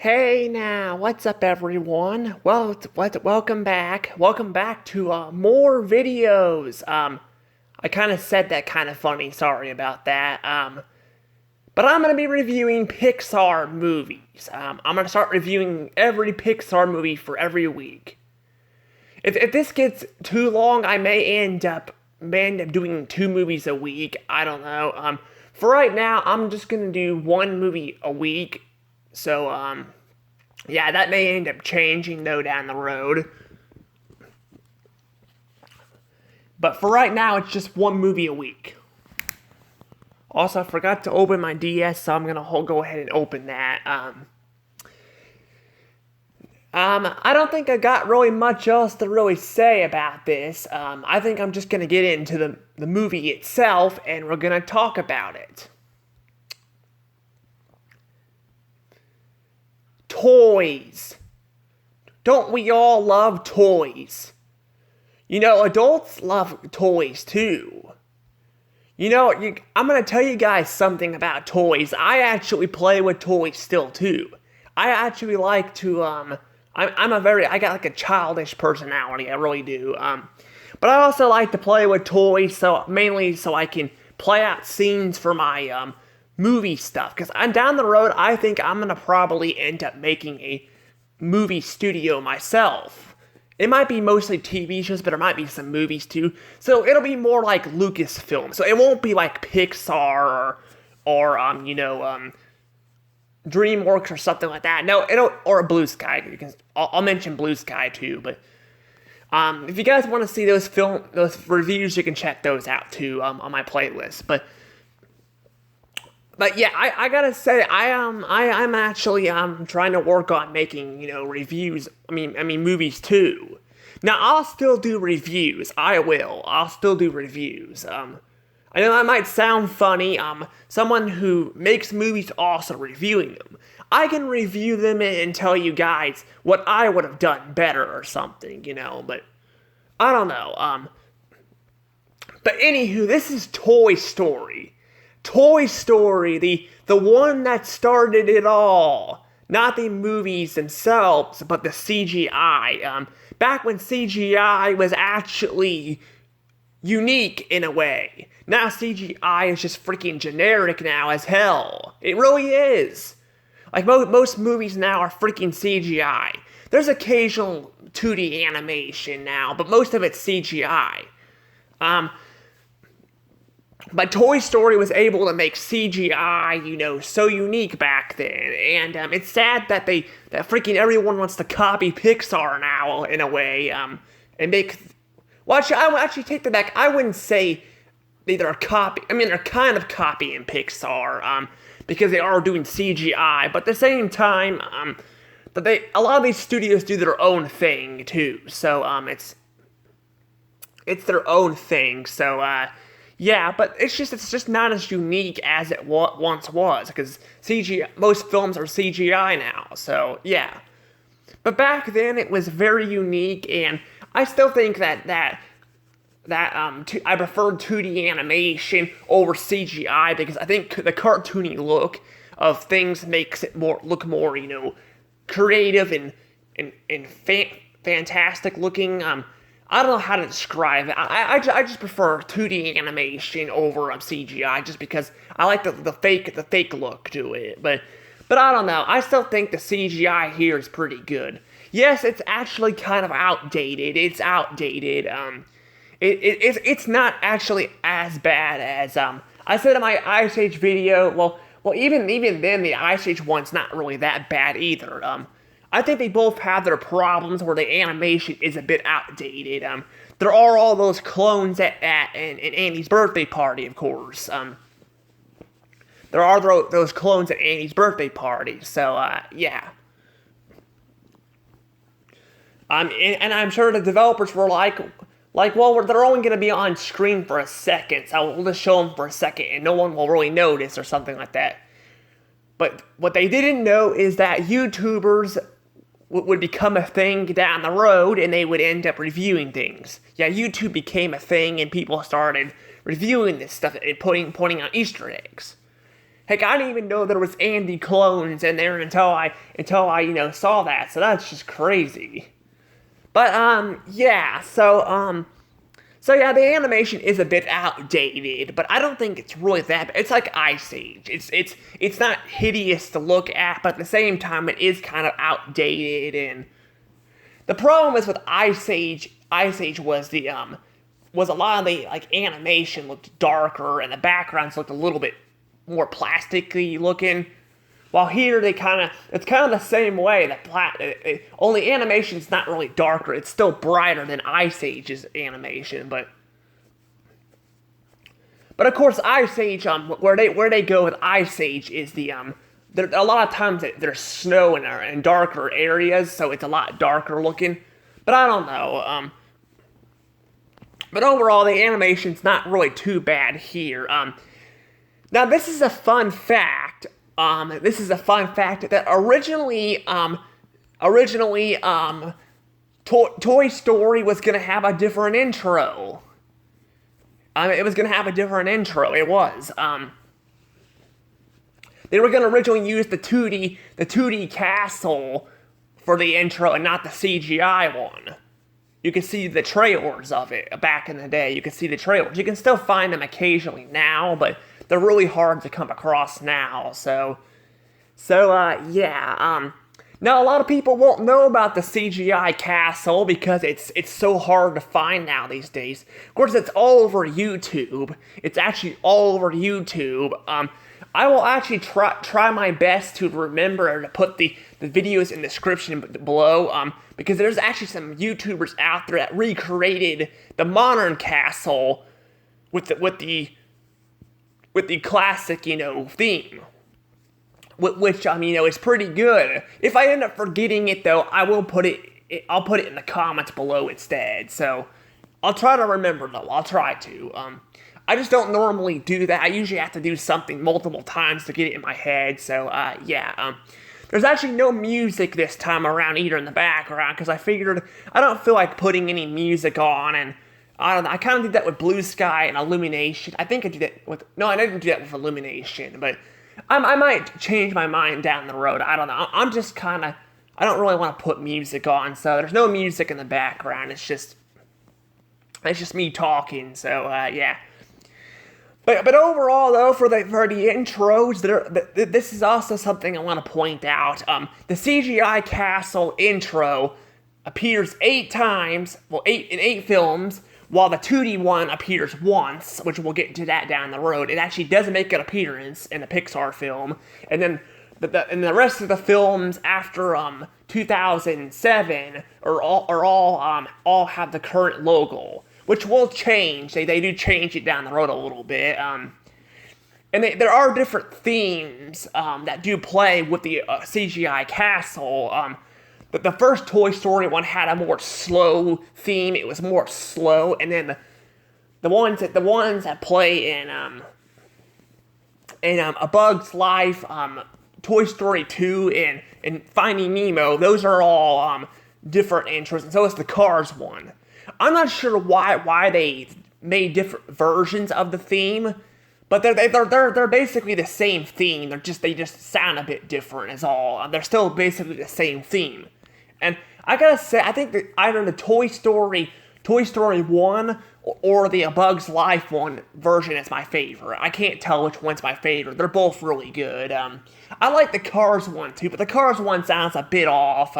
Hey now, what's up everyone? Welcome back. Welcome back to more videos. I kind of said that kind of funny, sorry about that. But I'm going to be reviewing Pixar movies. I'm going to start reviewing every Pixar movie for every week. If this gets too long, I may end up doing 2 movies a week. I don't know. For right now, I'm just going to do 1 movie a week. So, yeah, that may end up changing, though, down the road. But for right now, it's just 1 movie a week. Also, I forgot to open my DS, so I'm going to go ahead and open that. I don't think I got really much else to really say about this. I think I'm just going to get into the movie itself, and we're going to talk about it. Toys. Don't we all love toys? You know, adults love toys too. You know, I'm going to tell you guys something about toys. I actually play with toys still too. I actually like to, I got like a childish personality, I really do. But I also like to play with toys, mainly so I can play out scenes for my, movie stuff, because down the road, I think I'm going to probably end up making a movie studio myself. It might be mostly TV shows, but there might be some movies too. So it'll be more like Lucasfilm. So it won't be like Pixar or DreamWorks or something like that. No, or Blue Sky. I'll mention Blue Sky too, but if you guys want to see those reviews, you can check those out too on my playlist. But yeah, I gotta say, I'm actually trying to work on making reviews. I mean movies too. Now I'll still do reviews. I'll still do reviews. I know that might sound funny. Someone who makes movies also reviewing them. I can review them and tell you guys what I would have done better or something, But I don't know. But anywho, this is Toy Story. Toy Story, the one that started it all. Not the movies themselves, but the CGI. Back when CGI was actually unique in a way. Now CGI is just freaking generic now as hell. It really is. Like most movies now are freaking CGI. There's occasional 2D animation now, but most of it's CGI. But Toy Story was able to make CGI, so unique back then, and it's sad that freaking everyone wants to copy Pixar now, in a way, and make. Well, actually, I will actually take that back. I wouldn't say they're they're kind of copying Pixar, because they are doing CGI, but at the same time, a lot of these studios do their own thing too. So it's their own thing. So yeah, but it's just not as unique as it once was, because most films are CGI now, so yeah. But back then, it was very unique, and I still think that I preferred 2D animation over CGI, because I think the cartoony look of things makes it look more, creative and fantastic looking. I don't know how to describe it. I just prefer 2D animation over CGI, just because I like the fake look to it. But I don't know. I still think the CGI here is pretty good. Yes, it's actually kind of outdated. It's outdated. It's not actually as bad as I said in my Ice Age video. Well, even then, the Ice Age one's not really that bad either. I think they both have their problems where the animation is a bit outdated. There are all those clones at Andy's birthday party, of course. There are those clones at Andy's birthday party, so yeah. And I'm sure the developers were like, well, they're only going to be on screen for a second, so we'll just show them for a second, and no one will really notice, or something like that. But what they didn't know is that YouTubers would become a thing down the road, and they would end up reviewing things. Yeah, YouTube became a thing, and people started reviewing this stuff and pointing out Easter eggs. Heck, I didn't even know there was Andy clones in there until I saw that. So that's just crazy. But yeah. So yeah, the animation is a bit outdated, but I don't think it's really that bad. It's like Ice Age. It's not hideous to look at, but at the same time, it is kind of outdated. And the problem is with Ice Age. Ice Age was was a lot of the like animation looked darker, and the backgrounds looked a little bit more plasticky looking. While here it's kind of the same way. Only animation's not really darker. It's still brighter than Ice Age's animation, but of course Ice Age, where they go with Ice Age is a lot of times there's snow in darker areas, so it's a lot darker looking. But I don't know. But overall, the animation's not really too bad here. Now this is a fun fact. That originally, Toy Story was gonna have a different intro. It was gonna have a different intro. It was. They were gonna originally use the 2D castle for the intro and not the CGI one. You can see the trailers of it back in the day. You can see the trailers. You can still find them occasionally now, but they're really hard to come across now. Yeah. Now a lot of people won't know about the CGI castle because it's so hard to find now these days. Of course, it's all over YouTube. It's actually all over YouTube. I will actually try my best to remember to put the videos in the description below. Because there's actually some YouTubers out there that recreated the modern castle with the classic, theme. Which, is pretty good. If I end up forgetting it, though, I'll put it in the comments below instead. So, I'll try to remember, though. I'll try to. I just don't normally do that. I usually have to do something multiple times to get it in my head. So, yeah. There's actually no music this time around either in the background, because I figured I don't feel like putting any music on, and I don't know, I kind of did that with Blue Sky and Illumination. I think I did that with, no, I didn't do that with Illumination, but I might change my mind down the road. I don't know. I'm just kind of, I don't really want to put music on, so there's no music in the background. It's just me talking, so, yeah. But overall, though, for the intros, this is also something I want to point out. The CGI Castle intro appears 8 times, in 8 films, while the 2D one appears once, which we'll get to that down the road. It actually does make an appearance in the Pixar film, and then the rest of the films after 2007 all have the current logo, which will change. They do change it down the road a little bit. And there are different themes that do play with the CGI castle. But the first Toy Story one had a more slow theme. It was more slow, and then the ones that play in A Bug's Life, Toy Story 2, and Finding Nemo, those are all different intros, and so is the Cars one. I'm not sure why they made different versions of the theme, but they're basically the same theme. They just sound a bit different is all. They're still basically the same theme. And I gotta say, I think that either the Toy Story 1 or the A Bug's Life one version is my favorite. I can't tell which one's my favorite. They're both really good. I like the Cars one too, but the Cars one sounds a bit off.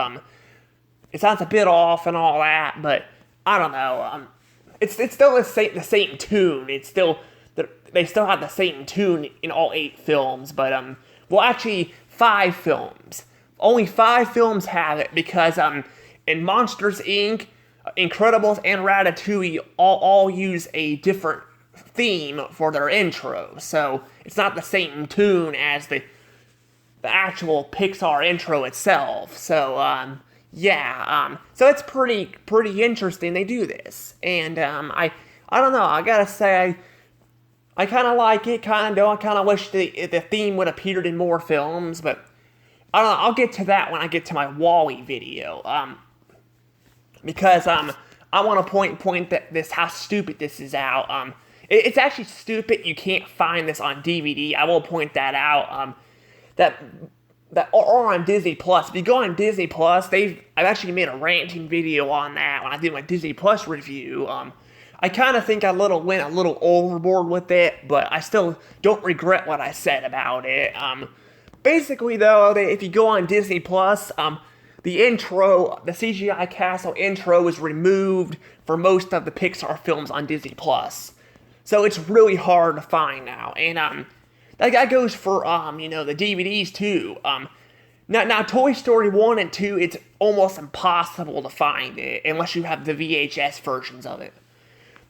It sounds a bit off and all that, but I don't know. It's still the same tune. They still have the same tune in all 8 films, but actually 5 films. Only 5 films have it because in Monsters Inc., Incredibles, and Ratatouille all use a different theme for their intro, so it's not the same tune as the actual Pixar intro itself. So yeah, so it's pretty interesting they do this, and I don't know. I gotta say I kind of like it, kind of don't. I kind of wish the theme would have appeared in more films, but I don't know. I'll get to that when I get to my WALL-E video. Because I want to point that how stupid this is out. It's actually stupid you can't find this on DVD. I will point that out. That are on Disney Plus. If you go on Disney Plus, I've actually made a ranting video on that when I did my Disney Plus review. I kind of think I went a little overboard with it, but I still don't regret what I said about it. Basically, though, if you go on Disney Plus, the CGI castle intro was removed for most of the Pixar films on Disney Plus. So it's really hard to find now. And that goes for, the DVDs too. Now, Toy Story 1 and 2, it's almost impossible to find it unless you have the VHS versions of it.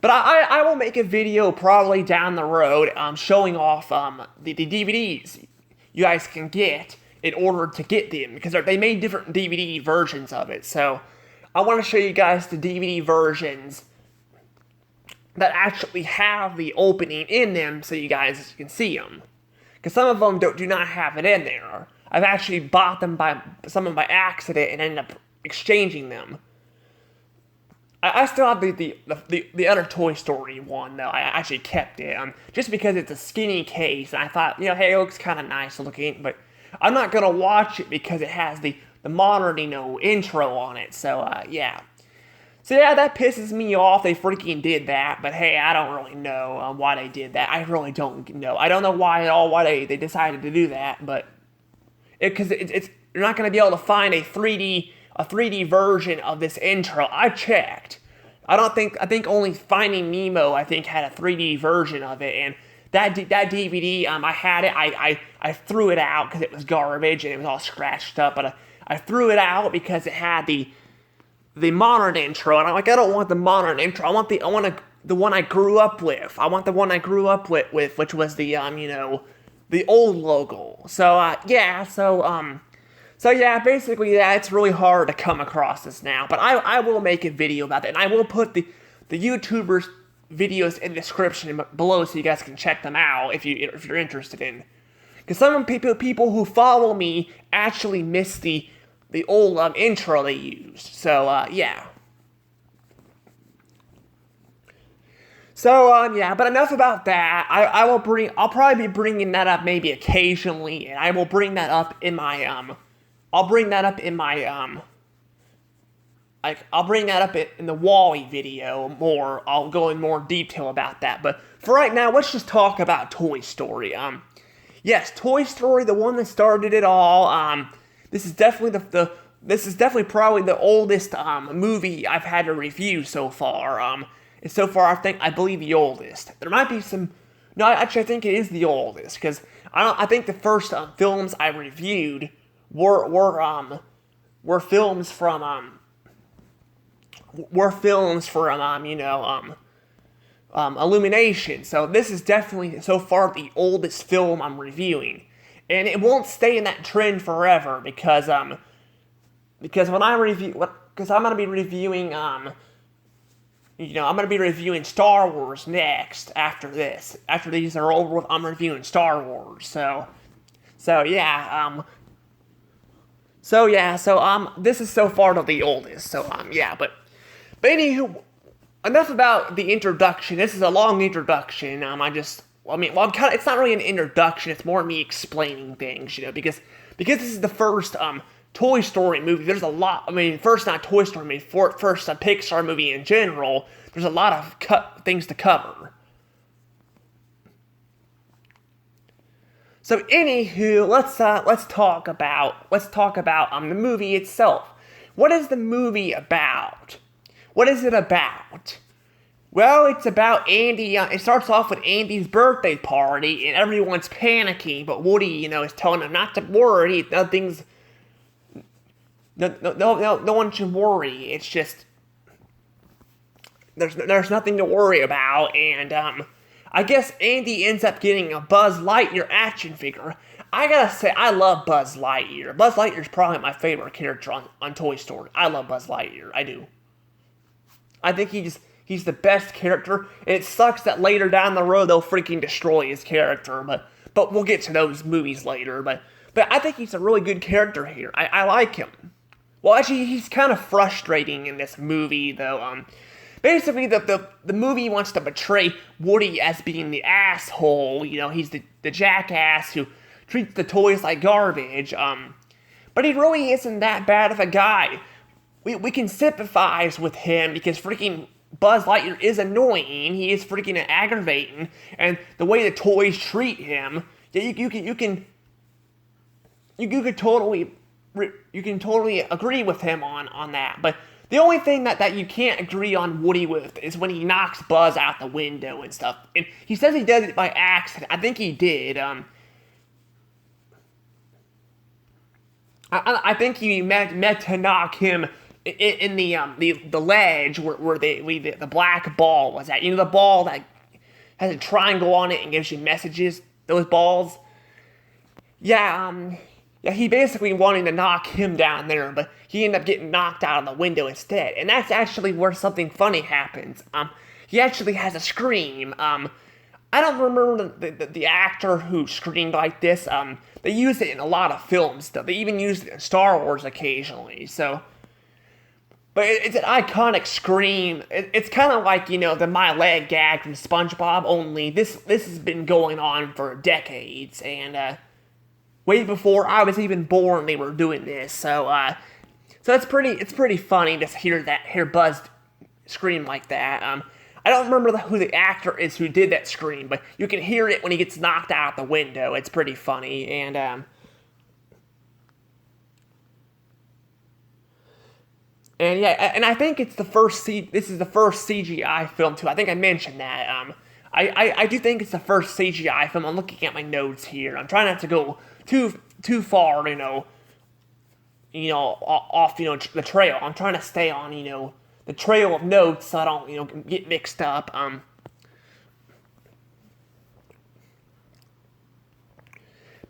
But I will make a video probably down the road showing off the DVDs you guys can get in order to get them, because they made different DVD versions of it. So I want to show you guys the DVD versions that actually have the opening in them so you guys can see them. Because some of them do not have it in there. I've actually bought them by accident and ended up exchanging them. I still have the other Toy Story one, though. I actually kept it, just because it's a skinny case, and I thought, hey, it looks kind of nice looking, but I'm not going to watch it because it has the modern, intro on it, so, yeah. So, yeah, that pisses me off. They freaking did that, but hey, I don't really know why they did that. I really don't know. I don't know why at all, why they decided to do that, but because you're not going to be able to find a 3D version of this intro. I checked. I think only Finding Nemo, I think, had a 3D version of it, and that DVD, I had it, I threw it out because it was garbage and it was all scratched up, but I threw it out because it had the modern intro, and I'm like, I don't want the modern intro, I want the one I grew up with. I want the one I grew up with, which was the old logo. So, basically, it's really hard to come across this now. But I will make a video about that, and I will put the YouTubers' videos in the description below so you guys can check them out if you're interested in. Because some people who follow me actually miss the old intro they used. So, yeah. So, but enough about that. I'll probably be bringing that up maybe occasionally, and I will bring that up in my, I'll bring that up in the WALL-E video more. I'll go in more detail about that. But for right now, let's just talk about Toy Story. Yes, Toy Story, the one that started it all. This is definitely this is definitely probably the oldest movie I've had to review so far. And so far, I believe the oldest. There might be some. No, actually, I think it is the oldest, because I think the first films I reviewed were films from Illumination. So this is definitely so far the oldest film I'm reviewing, and it won't stay in that trend forever because I'm gonna be reviewing I'm gonna be reviewing Star Wars next after this. After these are over with, I'm reviewing Star Wars. So this is so far the oldest. But anywho, enough about the introduction. This is a long introduction. It's not really an introduction. It's more me explaining things, because this is the first Toy Story movie. There's a lot. First not Toy Story movie. First a Pixar movie in general. There's a lot of things to cover. So anywho, let's talk about the movie itself. What is the movie about? What is it about? Well, it's about Andy. It starts off with Andy's birthday party, and everyone's panicking. But Woody, is telling him not to worry. Nothing's. No one should worry. It's just there's nothing to worry about, and I guess Andy ends up getting a Buzz Lightyear action figure. I gotta say, I love Buzz Lightyear. Buzz Lightyear is probably my favorite character on Toy Story. I love Buzz Lightyear. I do. I think he's the best character, and it sucks that later down the road they'll freaking destroy his character. But we'll get to those movies later. But I think he's a really good character here. I like him. Well, actually, he's kind of frustrating in this movie, though. basically the movie wants to portray Woody as being the asshole. You know, he's the jackass who treats the toys like garbage. But he really isn't that bad of a guy. We can sympathize with him because freaking Buzz Lightyear is annoying. He is freaking aggravating, and the way the toys treat him, yeah, you can totally agree with him on that. But the only thing that you can't agree on Woody with is when he knocks Buzz out the window and stuff. And he says he does it by accident. I think he did. I think he meant to knock him in the ledge where the black ball was at. You know, the ball that has a triangle on it and gives you messages. Those balls. Yeah, he basically wanted to knock him down there, but he ended up getting knocked out of the window instead. And that's actually where something funny happens. He actually has a scream. I don't remember the actor who screamed like this. They use it in a lot of films, though. They even use it in Star Wars occasionally, so... But it's an iconic scream. It's kind of like, you know, the My Leg gag from SpongeBob, only this has been going on for decades, and, way before I was even born, they were doing this, so it's pretty funny to hear Buzz scream like that. I don't remember who the actor is who did that scream, but you can hear it when he gets knocked out the window. It's pretty funny, and yeah, and I think it's this is the first CGI film too. I think I mentioned that. I do think it's the first CGI film. I'm looking at my notes here. I'm trying not to go too far, you know, off, the trail. I'm trying to stay on, the trail of notes so I don't, get mixed up.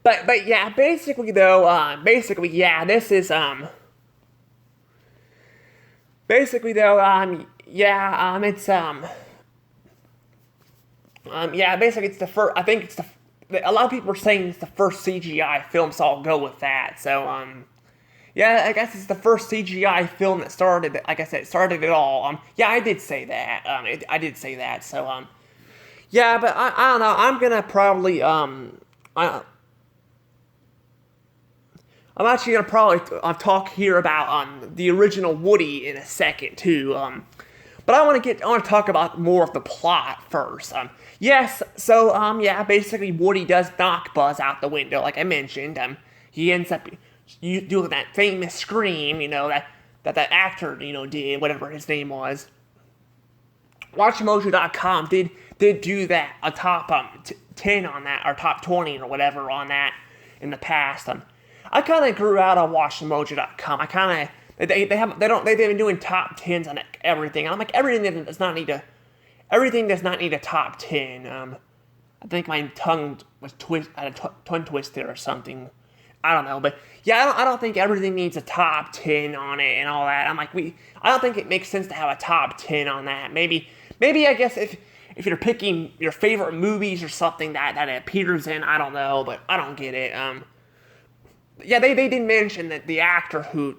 But yeah, basically though, yeah, this is, basically though, yeah, it's, yeah, basically it's the first, I think it's a lot of people are saying it's the first CGI film, so I'll go with that. So, yeah, I guess it's the first CGI film that started, like I said, started it all. Yeah, I did say that. I did say that. So, yeah, but I don't know. I'm gonna probably, I'm actually gonna probably talk here about the original Woody in a second too. But I want to talk about more of the plot first. Yes, so yeah, basically Woody does knock Buzz out the window, like I mentioned. He ends up doing that famous scream, that actor, did, whatever his name was. WatchMojo.com did do that, a top 10 on that, or top 20 or whatever on that in the past. I kind of grew out on WatchMojo.com. I kind of they've been doing top 10s on everything. And I'm like, everything does not need a top 10. I think my tongue was had a tongue twister or something. I don't know, but yeah, I don't think everything needs a top 10 on it and all that. I'm like, I don't think it makes sense to have a top 10 on that. Maybe I guess if you're picking your favorite movies or something that it appears in, I don't know, but I don't get it. Yeah, they did mention that the actor who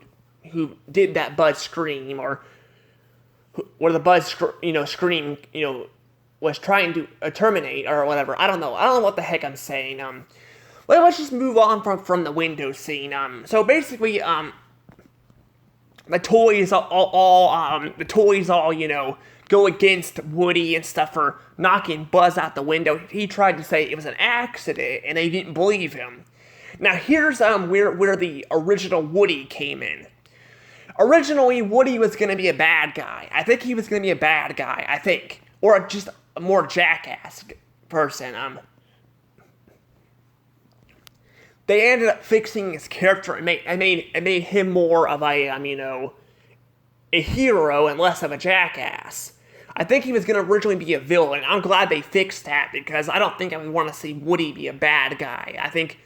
did that Buzz scream, or the Buzz scream, was trying to terminate or whatever. I don't know what the heck I'm saying. Let's just move on from the window scene. So basically, the toys all go against Woody and stuff for knocking Buzz out the window. He tried to say it was an accident, and they didn't believe him. Now here's where the original Woody came in. Originally, Woody was going to be a bad guy. I think he was going to be a bad guy. I think, or just a more jackass person. They ended up fixing his character and made him more of a hero and less of a jackass. I think he was going to originally be a villain. I'm glad they fixed that, because I don't think I would want to see Woody be a bad guy. I think,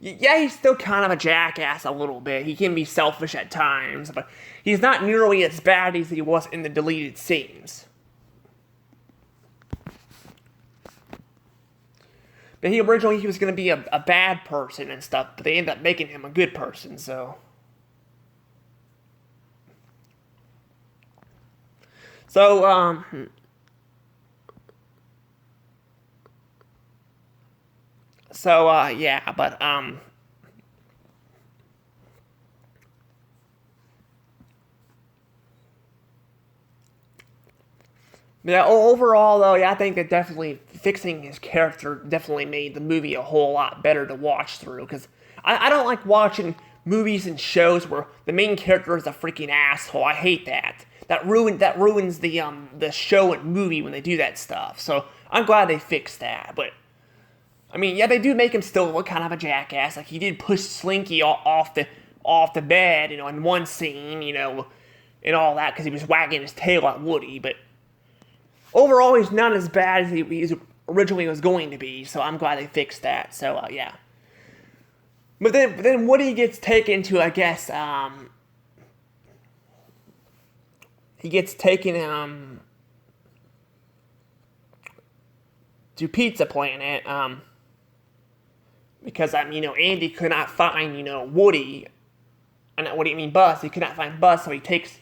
yeah, he's still kind of a jackass a little bit. He can be selfish at times, but he's not nearly as bad as he was in the deleted scenes. But he was going to be a bad person and stuff, but they ended up making him a good person, so... So, yeah, but, yeah, overall, though, yeah, I think that definitely fixing his character definitely made the movie a whole lot better to watch through. Because I don't like watching movies and shows where the main character is a freaking asshole. I hate that. That ruins the show and movie when they do that stuff. So I'm glad they fixed that. But I mean, yeah, they do make him still look kind of a jackass. Like he did push Slinky off the bed, in one scene, and all that because he was wagging his tail at Woody. But overall, he's not as bad as he originally was going to be, so I'm glad they fixed that. So, yeah. But then Woody gets taken to, I guess, he gets taken, to Pizza Planet, because, Andy could not find, Woody, what do you mean Buzz? He could not find Buzz, so he takes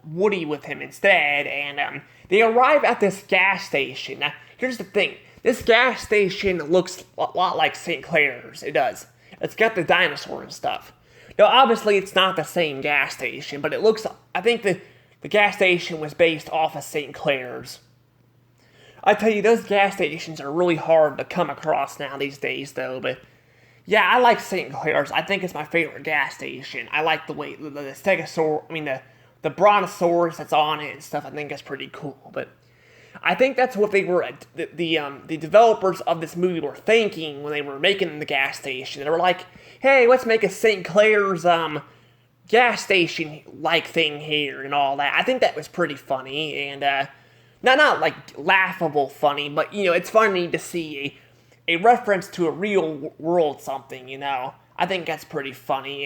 Woody with him instead, and they arrive at this gas station. Now, here's the thing. This gas station looks a lot like St. Clair's. It does. It's got the dinosaur and stuff. Now, obviously, it's not the same gas station, but it looks... I think the gas station was based off of St. Clair's. I tell you, those gas stations are really hard to come across now these days, though, but... Yeah, I like St. Clair's. I think it's my favorite gas station. I like the way the Stegosaurus, the Brontosaurus that's on it and stuff. I think that's pretty cool. But I think that's what they were, the developers of this movie were thinking when they were making the gas station. They were like, hey, let's make a St. Clair's gas station like thing here and all that. I think that was pretty funny and not like laughable funny, but it's funny to see a reference to a real world something, I think that's pretty funny,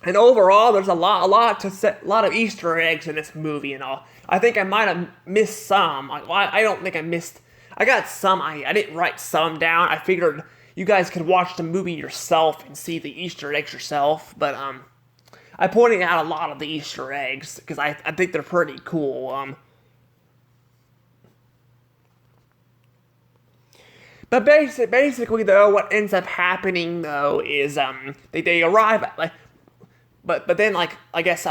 and overall, there's a lot of Easter eggs in this movie and all. I think I might have missed some. I don't think I missed. I got some. I didn't write some down. I figured you guys could watch the movie yourself and see the Easter eggs yourself. But I pointed out a lot of the Easter eggs because I think they're pretty cool. But basically, though, what ends up happening, though, is they arrive at, but then, I guess,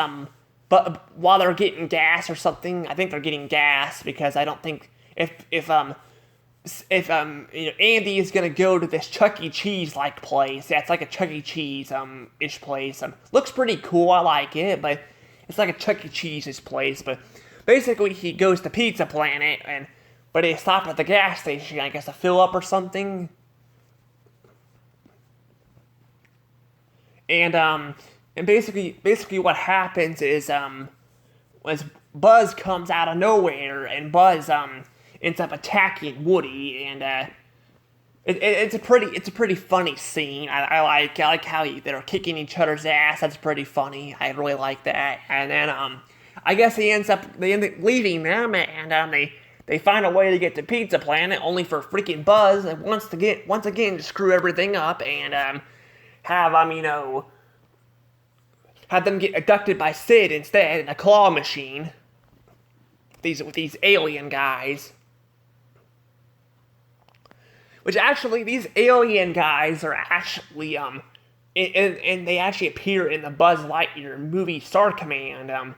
but while they're getting gas or something, I think they're getting gas because I don't think if Andy is gonna go to this Chuck E. Cheese like place, yeah, it's like a Chuck E. Cheese ish place. Looks pretty cool, I like it, but it's like a Chuck E. Cheese place. But basically, he goes to Pizza Planet but they stop at the gas station, I guess, to fill up or something. And basically what happens is as Buzz comes out of nowhere and Buzz ends up attacking Woody, and it's a pretty funny scene. I like how they're kicking each other's ass. That's pretty funny. I really like that. And then I guess they end up leaving them, and they find a way to get to Pizza Planet, only for freaking Buzz and once again to screw everything up and have have them get abducted by Sid instead in a claw machine. With these alien guys. Which actually, these alien guys are actually and they actually appear in the Buzz Lightyear movie Star Command.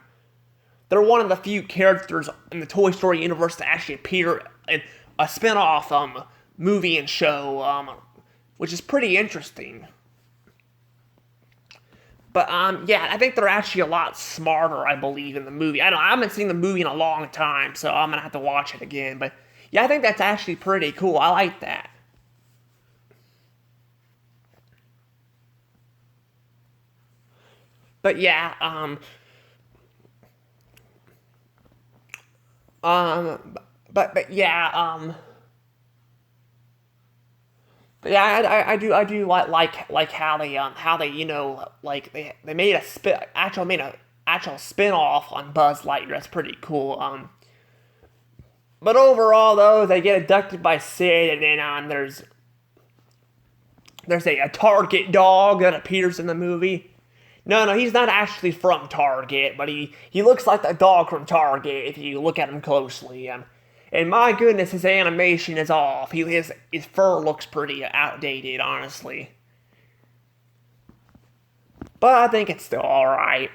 They're one of the few characters in the Toy Story universe to actually appear in a spin-off movie and show, which is pretty interesting. But yeah, I think they're actually a lot smarter, I believe, in the movie. I haven't seen the movie in a long time, so I'm gonna have to watch it again. But yeah, I think that's actually pretty cool. I like that. But yeah, Um, but yeah, but yeah, I do like how they like they made a actual spin off on Buzz Lightyear. That's pretty cool. But overall though, they get abducted by Sid, and then there's a target dog that appears in the movie. No, he's not actually from Target, but he looks like the dog from Target if you look at him closely. And my goodness, his animation is off. His fur looks pretty outdated, honestly. But I think it's still all right.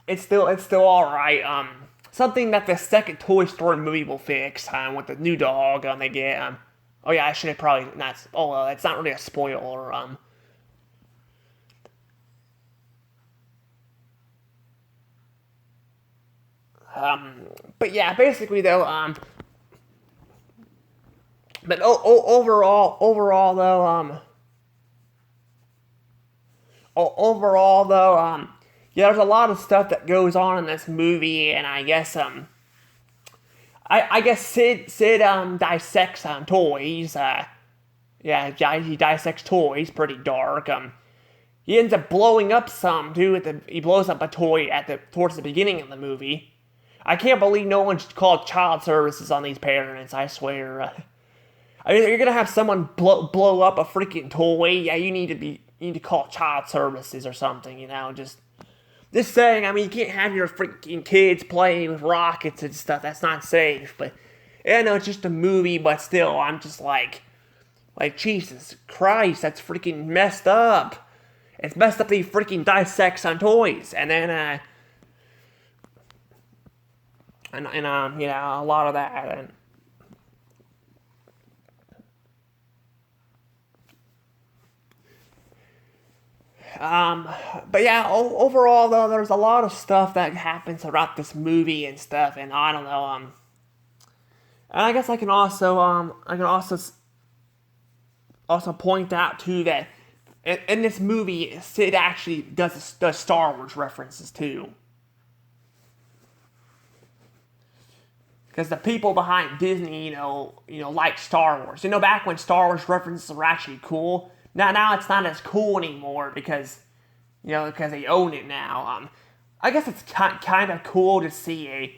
It's still all right. Something that the second Toy Story movie will fix. With the new dog, they get. Oh yeah, I should have probably not. Oh well, it's not really a spoiler. But yeah, basically though. But overall though. Overall though. Yeah, there's a lot of stuff that goes on in this movie, and I guess I guess Sid dissects toys. Yeah, he dissects toys, pretty dark. He ends up blowing up some too. He blows up a toy towards the beginning of the movie. I can't believe no one's called child services on these parents. I swear. I mean, you're gonna have someone blow up a freaking toy. Yeah, you need to call child services or something. Just saying. I mean, you can't have your freaking kids playing with rockets and stuff. That's not safe. But yeah, no, it's just a movie. But still, I'm just like Jesus Christ, that's freaking messed up. It's messed up that he freaking dissects on toys, and then a lot of that. But yeah, overall though, there's a lot of stuff that happens throughout this movie and stuff, and I don't know. And I guess I can also point out too that in this movie, Sid actually does Star Wars references too. Because the people behind Disney, like Star Wars. Back when Star Wars references were actually cool. Now it's not as cool anymore because they own it now. I guess it's kind of cool to see a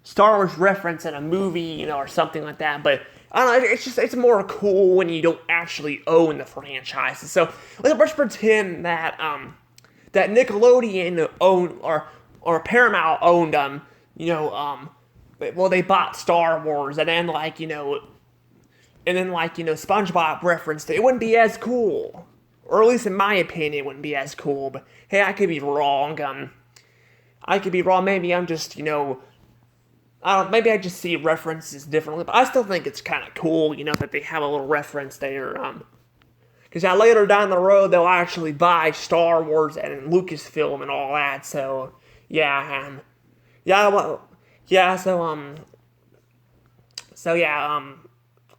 Star Wars reference in a movie, or something like that. But I don't know. It's more cool when you don't actually own the franchises. So let's pretend that Nickelodeon owned or Paramount owned well, they bought Star Wars, and then SpongeBob referenced it. It wouldn't be as cool, or at least in my opinion, it wouldn't be as cool. But hey, I could be wrong. I could be wrong. Maybe I'm just I don't. Maybe I just see references differently. But I still think it's kind of cool, that they have a little reference there. Because later down the road they'll actually buy Star Wars and Lucasfilm and all that. So yeah, yeah, well, yeah.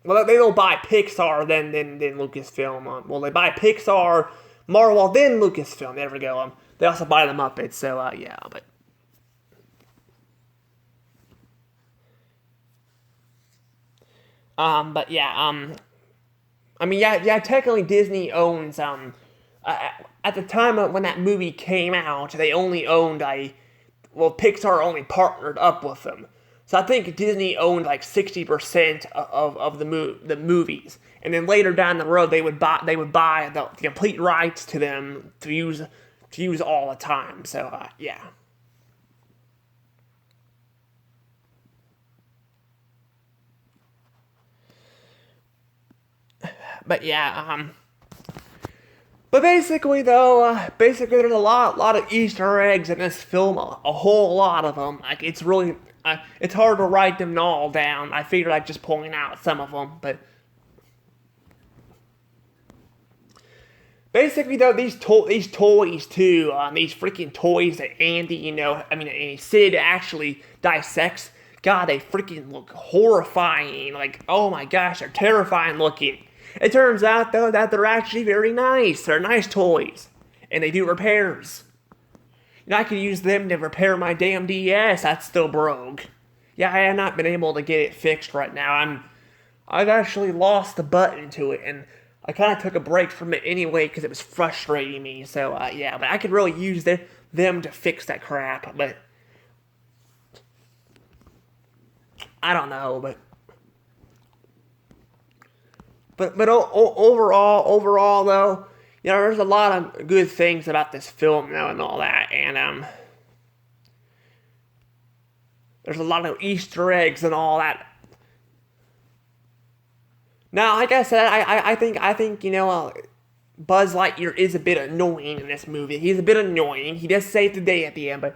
Well, they don't buy Pixar then Lucasfilm. Well, they buy Pixar, Marvel, then Lucasfilm. There we go. They also buy the Muppets. So yeah, but yeah. I mean, yeah. Technically, Disney owns. At the time when that movie came out, they only owned Pixar only partnered up with them. So I think Disney owned like 60% of the movies, and then later down the road they would buy the complete rights to them to use all the time. So yeah. But yeah. But basically there's a lot of Easter eggs in this film, a whole lot of them. Like it's really, it's hard to write them all down. I figured I'd just point out some of them, but basically though these toys too, these freaking toys that Andy, Sid actually dissects. God, they freaking look horrifying. Like, oh my gosh, they're terrifying looking. It turns out, though, that they're actually very nice. They're nice toys. And they do repairs. I could use them to repair my damn DS that's still broke. Yeah, I have not been able to get it fixed right now. I've actually lost the button to it, and I kind of took a break from it anyway because it was frustrating me. So, yeah, but I could really use them to fix that crap. But I don't know, but overall though, there's a lot of good things about this film now and all that, and there's a lot of Easter eggs and all that. Now, like I said, I think Buzz Lightyear is a bit annoying in this movie. He's a bit annoying. He does save the day at the end, but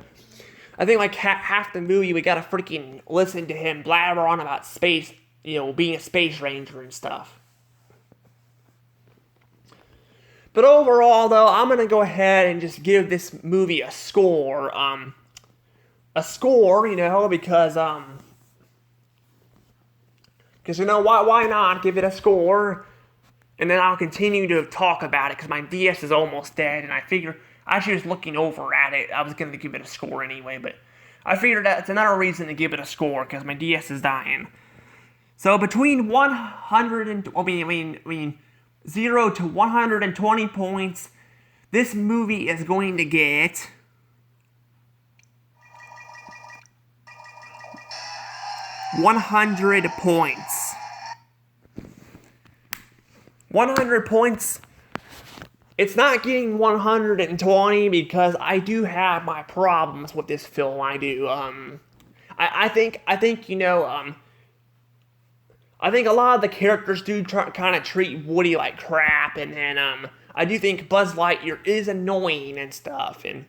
I think like half the movie we gotta freaking listen to him blabber on about space, being a space ranger and stuff. But overall, though, I'm gonna go ahead and just give this movie a score. Because why not give it a score, and then I'll continue to talk about it because my DS is almost dead, and I figure as I was looking over at it, I was gonna give it a score anyway, but I figured that's another reason to give it a score because my DS is dying. So between 0 to 120 points, this movie is going to get 100 points. 100 points. It's not getting 120 because I do have my problems with this film. I do. I think I think a lot of the characters do kind of treat Woody like crap, and then I do think Buzz Lightyear is annoying and stuff, and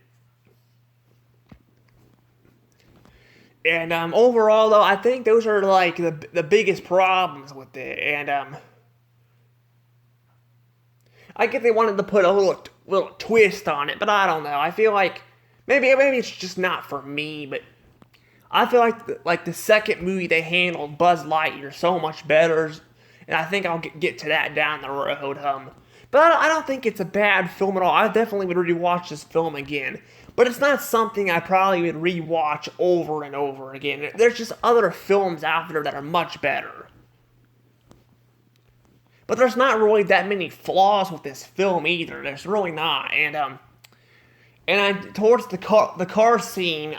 overall though, I think those are like the biggest problems with it, and I guess they wanted to put a little twist on it, but I don't know. I feel like maybe it's just not for me, but I feel like the second movie they handled Buzz Lightyear so much better, and I think I'll get to that down the road. But I don't think it's a bad film at all. I definitely would rewatch this film again, but it's not something I probably would rewatch over and over again. There's just other films out there that are much better. But there's not really that many flaws with this film either. There's really not, and towards the car scene,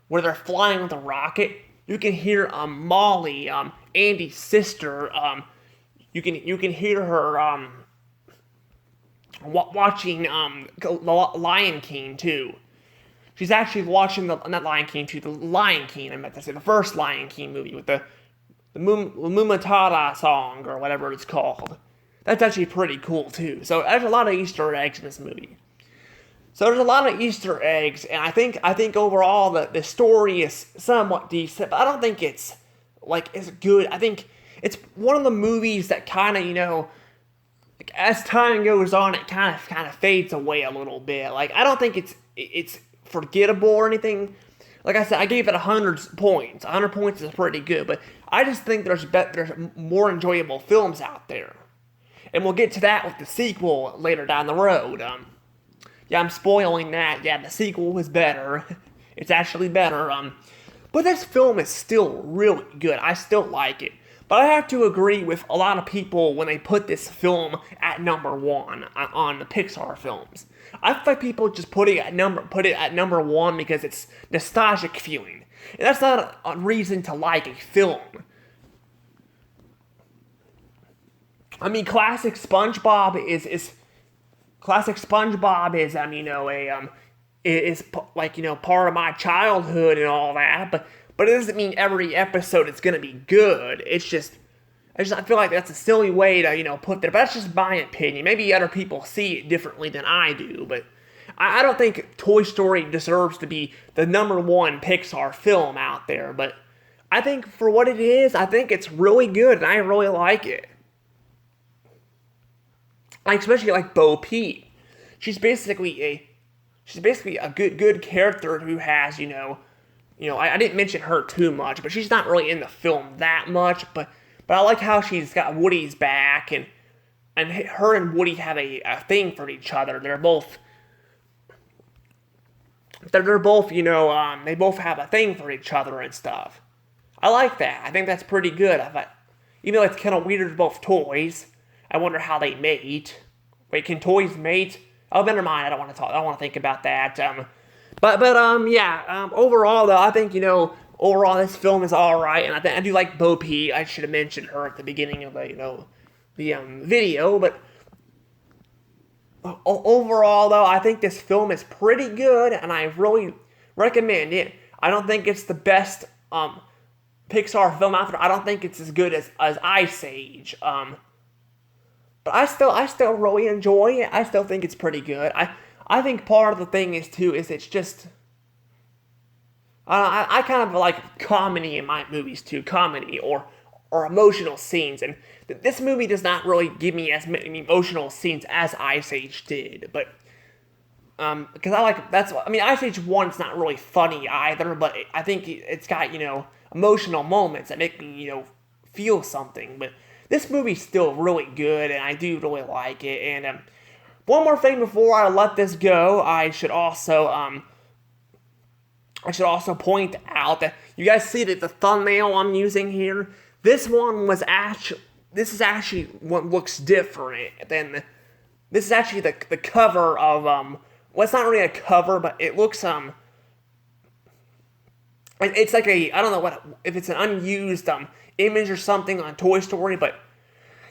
where they're flying with a rocket, you can hear Molly, Andy's sister. You can hear her watching the Lion King too. She's actually watching not Lion King 2, the Lion King. I meant to say the first Lion King movie with the Mumatata song or whatever it's called. That's actually pretty cool too. So there's a lot of Easter eggs in this movie. So there's a lot of Easter eggs, and I think overall the story is somewhat decent, but I don't think it's good. I think it's one of the movies that kind of as time goes on, it kind of fades away a little bit. Like I don't think it's forgettable or anything. Like I said, I gave it 100 points. 100 points is pretty good, but I just think there's more enjoyable films out there, and we'll get to that with the sequel later down the road. Yeah, I'm spoiling that. Yeah, the sequel was better. It's actually better. But this film is still really good. I still like it. But I have to agree with a lot of people when they put this film at number 1 on the Pixar films. I feel like people just put it at number 1 because it's nostalgic feeling. And that's not a reason to like a film. I mean, classic SpongeBob is part of my childhood and all that, but it doesn't mean every episode is gonna be good. I feel like that's a silly way to put that. But that's just my opinion. Maybe other people see it differently than I do, but I don't think Toy Story deserves to be the number 1 Pixar film out there. But I think for what it is, I think it's really good, and I really like it. I especially like Bo Peep. She's basically a good character who has I didn't mention her too much, but she's not really in the film that much. But I like how she's got Woody's back, and her and Woody have a thing for each other. They're both they both have a thing for each other and stuff. I like that. I think that's pretty good. Even though it's kind of weird, both toys. I wonder how they mate. Wait, can toys mate? Oh, never mind. I don't want to think about that. Overall though, I think overall this film is all right, and I do like Bo Peep. I should have mentioned her at the beginning of the video, but overall, though, I think this film is pretty good, and I really recommend it. I don't think it's the best Pixar film out there. I don't think it's as good as Ice Age. But I still really enjoy it. I still think it's pretty good. I think part of the thing is too is it's just I kind of like comedy in my movies too, comedy or emotional scenes, and this movie does not really give me as many emotional scenes as Ice Age did, but because Ice Age 1's not really funny either, but I think it's got emotional moments that make me feel something, but this movie's still really good, and I do really like it. And one more thing before I let this go, I should also point out that you guys see that the thumbnail I'm using here. This is actually what looks different than this is actually the cover of well, it's not really a cover, but it looks it's like I don't know if it's an unused image or something on Toy Story, but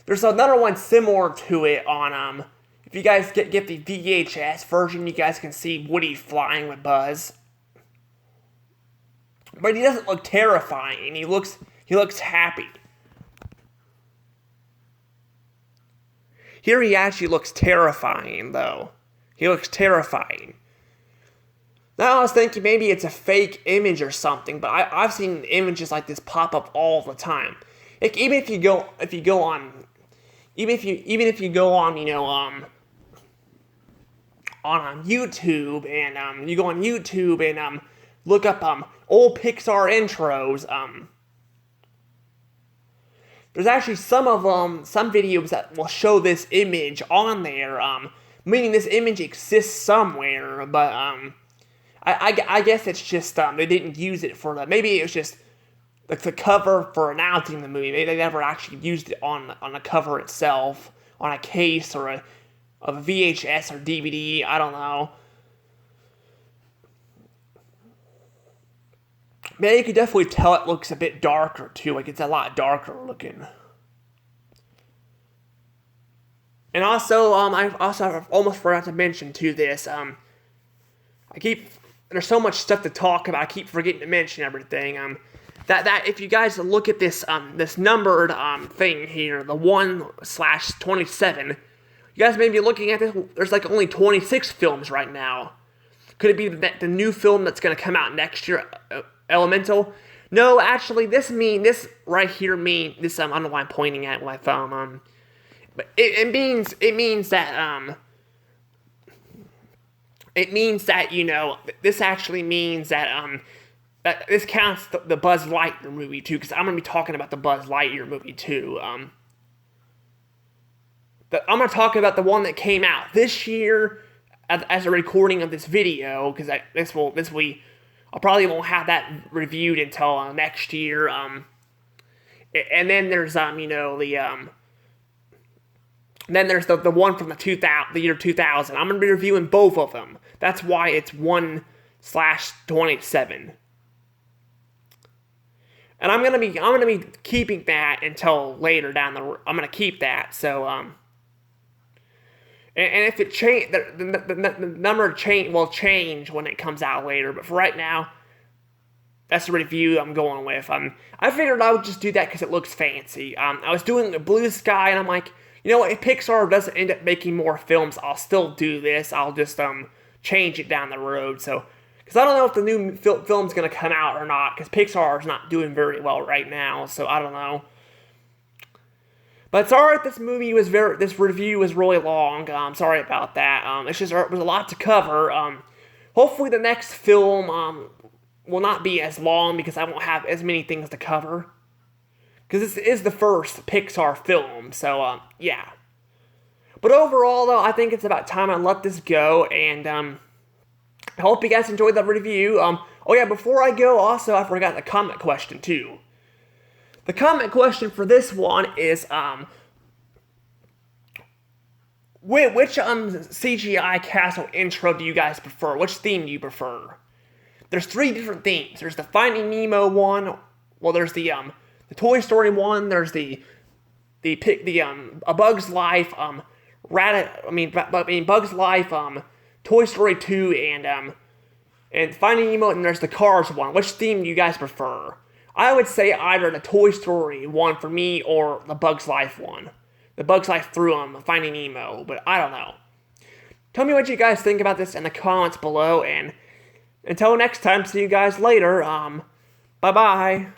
there's another one similar to it on if you guys get the VHS version, you guys can see Woody flying with Buzz. But he doesn't look terrifying. He looks happy. Here he actually looks terrifying, though. He looks terrifying. Now I was thinking maybe it's a fake image or something, but I've seen images like this pop up all the time. Like, even if you go on on YouTube and you go on YouTube and look up old Pixar intros, there's actually some videos that will show this image on there, meaning this image exists somewhere, but I guess it's just they didn't use it for maybe it was just like the cover for announcing the movie. Maybe they never actually used it on the cover itself, on a case or a VHS or DVD. I don't know. Man, you can definitely tell it looks a bit darker too. Like, it's a lot darker looking. And also, I almost forgot to mention too this. There's so much stuff to talk about. I keep forgetting to mention everything. That if you guys look at this this numbered thing here, the 1/27, you guys may be looking at this. There's like only 26 films right now. Could it be the new film that's going to come out next year, Elemental? No, actually, this right here mean this. I don't know why I'm pointing at my phone. But it means that this actually means that that this counts the Buzz Lightyear movie too, because I'm gonna be talking about the Buzz Lightyear movie too. I'm gonna talk about the one that came out this year as a recording of this video, because I probably won't have that reviewed until next year. And then there's then there's the one from the year 2000. I'm gonna be reviewing both of them. That's why it's 1/27. And I'm gonna be keeping that until later down the road. I'm gonna keep that. So and if it change, the number will change when it comes out later. But for right now, that's the review I'm going with. I figured I would just do that because it looks fancy. I was doing the Blue Sky, and I'm like, if Pixar doesn't end up making more films, I'll still do this. I'll just change it down the road. So, because I don't know if the new film's gonna come out or not, because Pixar is not doing very well right now. So I don't know. But sorry if this review was really long. I'm sorry about that. It's just there was a lot to cover. Hopefully the next film will not be as long because I won't have as many things to cover. Because this is the first Pixar film, so yeah. But overall, though, I think it's about time I let this go, and I hope you guys enjoyed the review. Oh yeah, before I go, also I forgot the comment question too. The comment question for this one is, which CGI castle intro do you guys prefer? Which theme do you prefer? There's 3 different themes. There's the Finding Nemo one. Well, there's the Toy Story one. There's the A Bug's Life Bugs Life, Toy Story 2, and Finding Nemo, and there's the Cars one. Which theme do you guys prefer? I would say either the Toy Story one for me or the Bugs Life one. The Bugs Life through Finding Nemo, but I don't know. Tell me what you guys think about this in the comments below, and until next time, see you guys later. Bye-bye.